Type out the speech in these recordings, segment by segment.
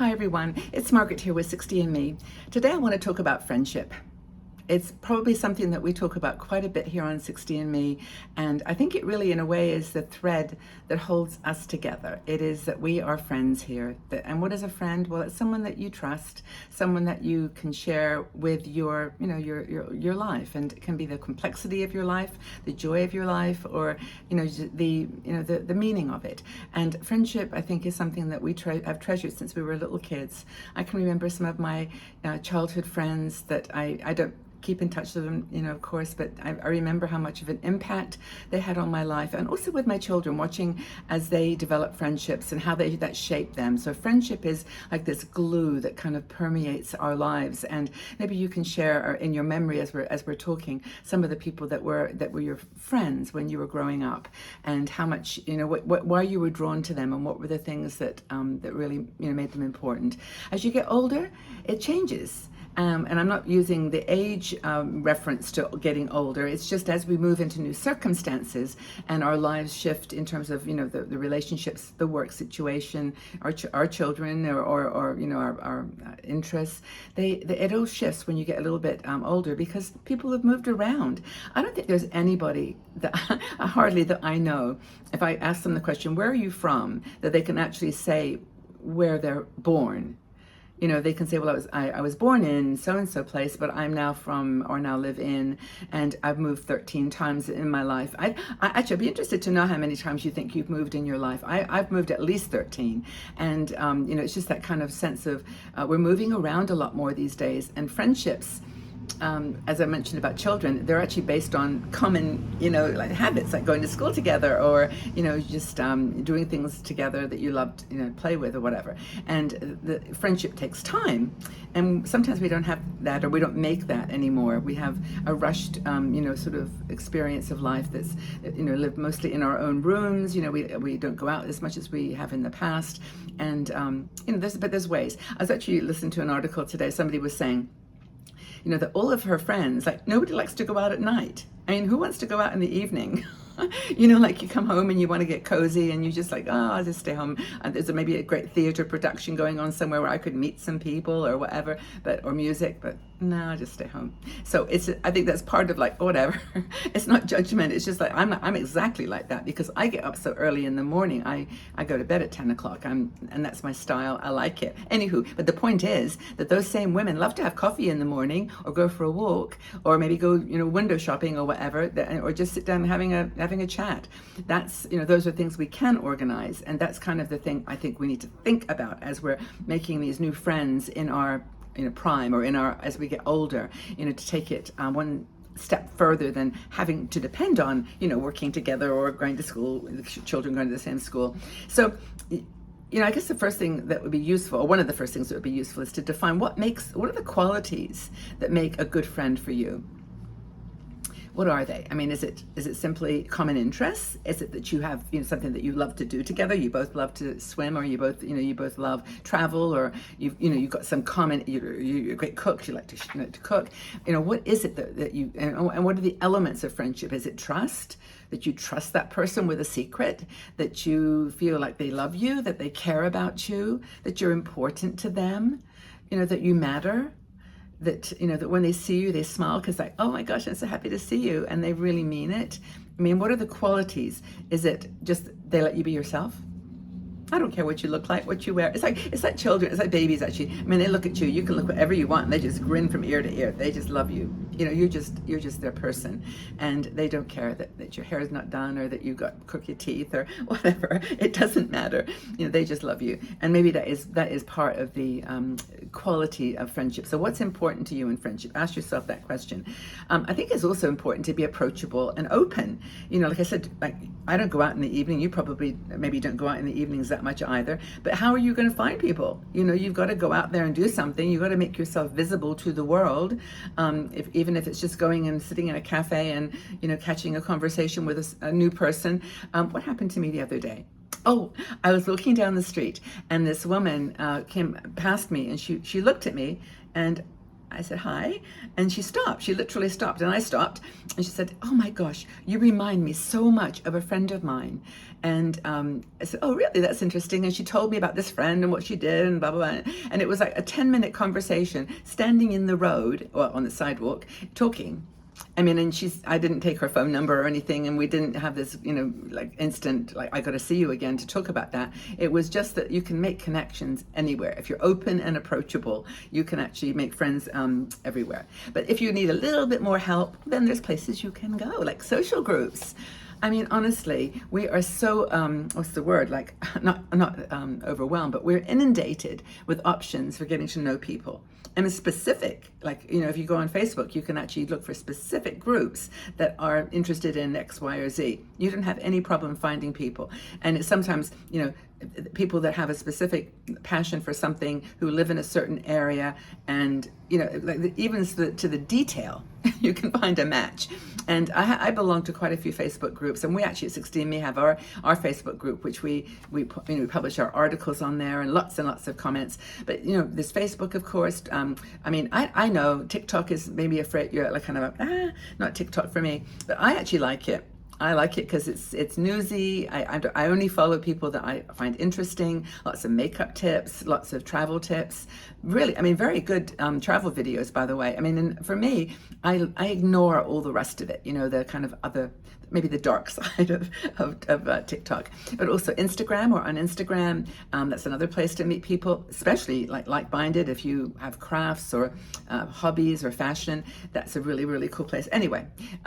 Hi everyone, it's Margaret here with 60 and Me. Today I want to talk about friendship. It's probably something that we talk about quite a bit here on 60 and Me, and I think it really in a way is the thread that holds us together. It is that we are friends here. And what is a friend? Well, it's someone that you trust, someone that you can share with your life, and it can be the complexity of your life, the joy of your life, or the meaning of it. And friendship, I think, is something that we have treasured since we were little kids. I can remember some of my childhood friends that I don't keep in touch with them, of course, but I remember how much of an impact they had on my life, and also with my children, watching as they develop friendships and how that shaped them. So friendship is like this glue that kind of permeates our lives, and maybe you can share in your memory as we're talking some of the people that were your friends when you were growing up, and how much why you were drawn to them, and what were the things that really made them important. As you get older, it changes. And I'm not using the age reference to getting older. It's just as we move into new circumstances and our lives shift in terms of the relationships, the work situation, our children, or our interests. It all shifts when you get a little bit older, because people have moved around. I don't think there's anybody that hardly that I know, if I ask them the question, "Where are you from?" that they can actually say where they're born. They can say, well, I was born in so-and-so place, but I'm now from, or now live in, and I've moved 13 times in my life. I'd be interested to know how many times you think you've moved in your life. I've moved at least 13. And, it's just that kind of sense of, we're moving around a lot more these days, and friendships, as I mentioned about children, they're actually based on common, like habits, like going to school together, or, just doing things together that you love to, play with or whatever. And the friendship takes time. And sometimes we don't have that, or we don't make that anymore. We have a rushed, sort of experience of life that's, lived mostly in our own rooms. We don't go out as much as we have in the past. And, there's ways. I was actually listening to an article today. Somebody was saying, that all of her friends, like, nobody likes to go out at night. I mean, who wants to go out in the evening? Like you come home and you want to get cozy, and you just like, oh, I'll just stay home. And there's maybe a great theater production going on somewhere where I could meet some people or whatever, or music, but no, I'll just stay home. So I think that's part of like, whatever. It's not judgment. It's just like, I'm exactly like that, because I get up so early in the morning. I go to bed at 10 o'clock. And that's my style. I like it. Anywho, but the point is that those same women love to have coffee in the morning, or go for a walk, or maybe go, window shopping or whatever, or just sit down having a chat. That's, those are things we can organize. And that's kind of the thing I think we need to think about as we're making these new friends in our prime, or as we get older, to take it one step further than having to depend on, working together or going to school, children going to the same school. So, I guess the first thing that would be useful, or one of the first things that would be useful, is to define what are the qualities that make a good friend for you. What are they? I mean, is it simply common interests? Is it that you have something that you love to do together? You both love to swim, or you both love travel, or you've got some common. You're great cooks. You like to cook. What is it that you and what are the elements of friendship? Is it trust? That you trust that person with a secret? That you feel like they love you? That they care about you? That you're important to them? That you matter? That that when they see you, they smile because like, oh my gosh, I'm so happy to see you, and they really mean it. I mean, what are the qualities? Is it just they let you be yourself? I don't care what you look like, what you wear. It's like children, it's like babies actually. I mean, they look at you, you can look whatever you want, and they just grin from ear to ear. They just love you. You're just their person, and they don't care that your hair is not done, or that you've got crooked teeth, or whatever. It doesn't matter. They just love you, and maybe that is part of the quality of friendship. So, what's important to you in friendship? Ask yourself that question. I think it's also important to be approachable and open. Like I said, like I don't go out in the evening. You probably maybe don't go out in the evenings that much either. But how are you going to find people? You've got to go out there and do something. You've got to make yourself visible to the world. Even if it's just going and sitting in a cafe and catching a conversation with a new person. What happened to me the other day? Oh, I was walking down the street, and this woman came past me, and she looked at me, and I said, hi. And she stopped. She literally stopped. And I stopped. And she said, oh my gosh, you remind me so much of a friend of mine. And I said, oh, really? That's interesting. And she told me about this friend and what she did and blah, blah, blah. And it was like a 10-minute conversation, standing in the road or on the sidewalk, talking. I mean, and I didn't take her phone number or anything, and we didn't have this, like instant, like, I got to see you again to talk about that. It was just that you can make connections anywhere. If you're open and approachable, you can actually make friends everywhere. But if you need a little bit more help, then there's places you can go, like social groups. I mean, honestly, we are so, what's the word? Like, not overwhelmed, but we're inundated with options for getting to know people. And it's specific, like, if you go on Facebook, you can actually look for specific groups that are interested in X, Y, or Z. You don't have any problem finding people. And it's sometimes, people that have a specific passion for something, who live in a certain area, and like even to the detail, you can find a match. And I belong to quite a few Facebook groups, and we actually at 16Me have our Facebook group, which we publish our articles on there, and lots of comments. But there's Facebook, of course. I know TikTok is maybe afraid you're like kind of not TikTok for me, but I actually like it. I like it because it's newsy. I only follow people that I find interesting. Lots of makeup tips, lots of travel tips. Really, very good travel videos, by the way. And for me, I ignore all the rest of it. The kind of other, maybe the dark side of TikTok, but also Instagram, or on Instagram. That's another place to meet people, especially like-minded. If you have crafts or hobbies or fashion, that's a really, really cool place. Anyway,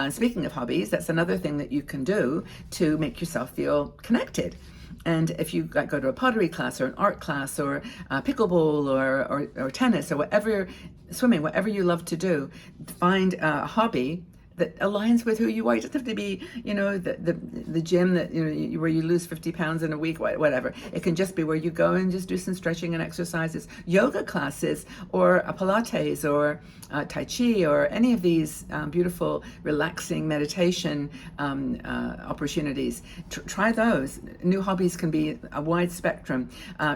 speaking of hobbies, that's another thing that you can do to make yourself feel connected. And if you go to a pottery class or an art class or pickleball or tennis or whatever, swimming, whatever you love to do, find a hobby that aligns with who you are. You don't have to be, the gym that, where you lose 50 pounds in a week, whatever. It can just be where you go and just do some stretching and exercises, yoga classes, or a Pilates, or Tai Chi, or any of these beautiful, relaxing meditation opportunities. Try those. New hobbies can be a wide spectrum.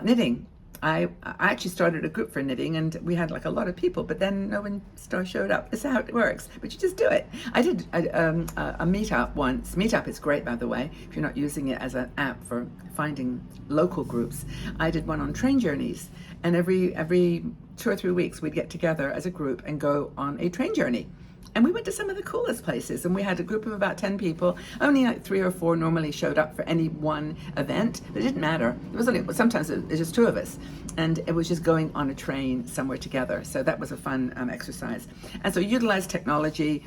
Knitting. I actually started a group for knitting, and we had like a lot of people, but then no one showed up. It's how it works, but you just do it. I did a meetup once. Meetup is great, by the way, if you're not using it as an app for finding local groups. I did one on train journeys, and every 2 or 3 weeks we'd get together as a group and go on a train journey. And we went to some of the coolest places, and we had a group of about 10 people. Only like 3 or 4 normally showed up for any one event, but it didn't matter. It was sometimes it was just 2 of us, and it was just going on a train somewhere together. So that was a fun exercise. And so utilize technology.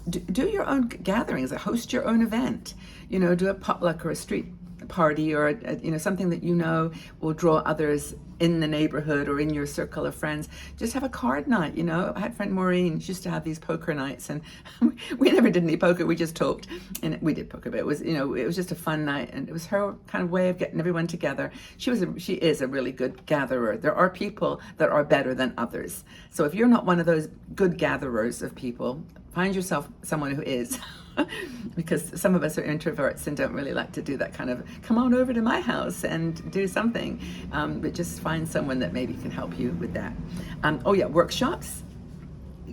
Do your own gatherings, host your own event. Do a potluck or a street party, or something that will draw others in the neighborhood or in your circle of friends. Just have a card night. I had friend Maureen. She used to have these poker nights, and we never did any poker. We just talked, and we did poker, but it was just a fun night, and it was her kind of way of getting everyone together. She is a really good gatherer. There are people that are better than others. So if you're not one of those good gatherers of people, find yourself someone who is. Because some of us are introverts and don't really like to do that kind of come on over to my house and do something, but just find someone that maybe can help you with that. Workshops.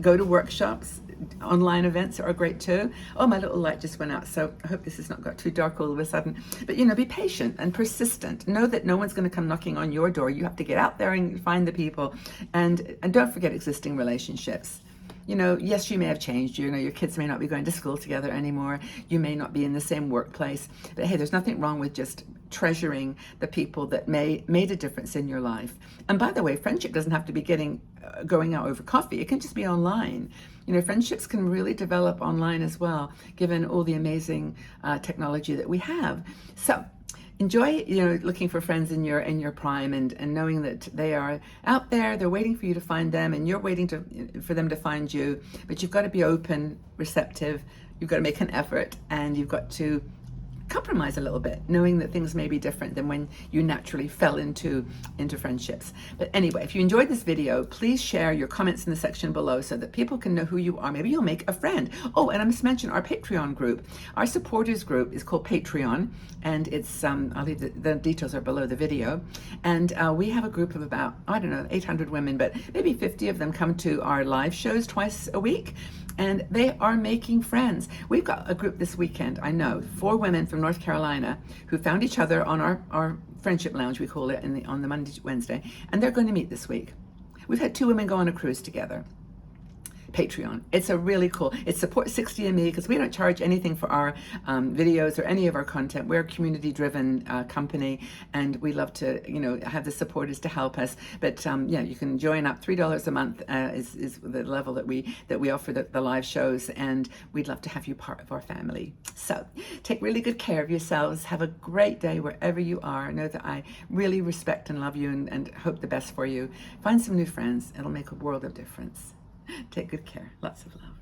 Go to workshops. Online events are great too. Oh, my little light just went out, so I hope this has not got too dark all of a sudden. But be patient and persistent. Know that no one's going to come knocking on your door. You have to get out there and find the people, and don't forget existing relationships. Yes, you may have changed. Your kids may not be going to school together anymore. You may not be in the same workplace. But hey, there's nothing wrong with just treasuring the people that made a difference in your life. And by the way, friendship doesn't have to be going out over coffee. It can just be online. Friendships can really develop online as well, given all the amazing technology that we have. So enjoy, looking for friends in your prime, and knowing that they are out there. They're waiting for you to find them, and you're waiting for them to find you. But you've got to be open, receptive. You've got to make an effort, and you've got to compromise a little bit, knowing that things may be different than when you naturally fell into friendships. But anyway, if you enjoyed this video, please share your comments in the section below so that people can know who you are. Maybe you'll make a friend. Oh, and I must mention our Patreon group. Our supporters group is called Patreon, and it's I'll leave the details are below the video. And we have a group of about, I don't know, 800 women, but maybe 50 of them come to our live shows twice a week, and they are making friends. We've got a group this weekend, I know, 4 women from North Carolina who found each other on our friendship lounge, we call it, on the Monday, Wednesday, and they're going to meet this week. We've had 2 women go on a cruise together. Patreon. It's a really cool, it supports 60andMe because we don't charge anything for our videos or any of our content. We're a community-driven company, and we love to, have the supporters to help us. But yeah, you can join up. $3 a month is the level that we offer the live shows, and we'd love to have you part of our family. So take really good care of yourselves. Have a great day wherever you are. Know that I really respect and love you, and hope the best for you. Find some new friends. It'll make a world of difference. Take good care. Lots of love.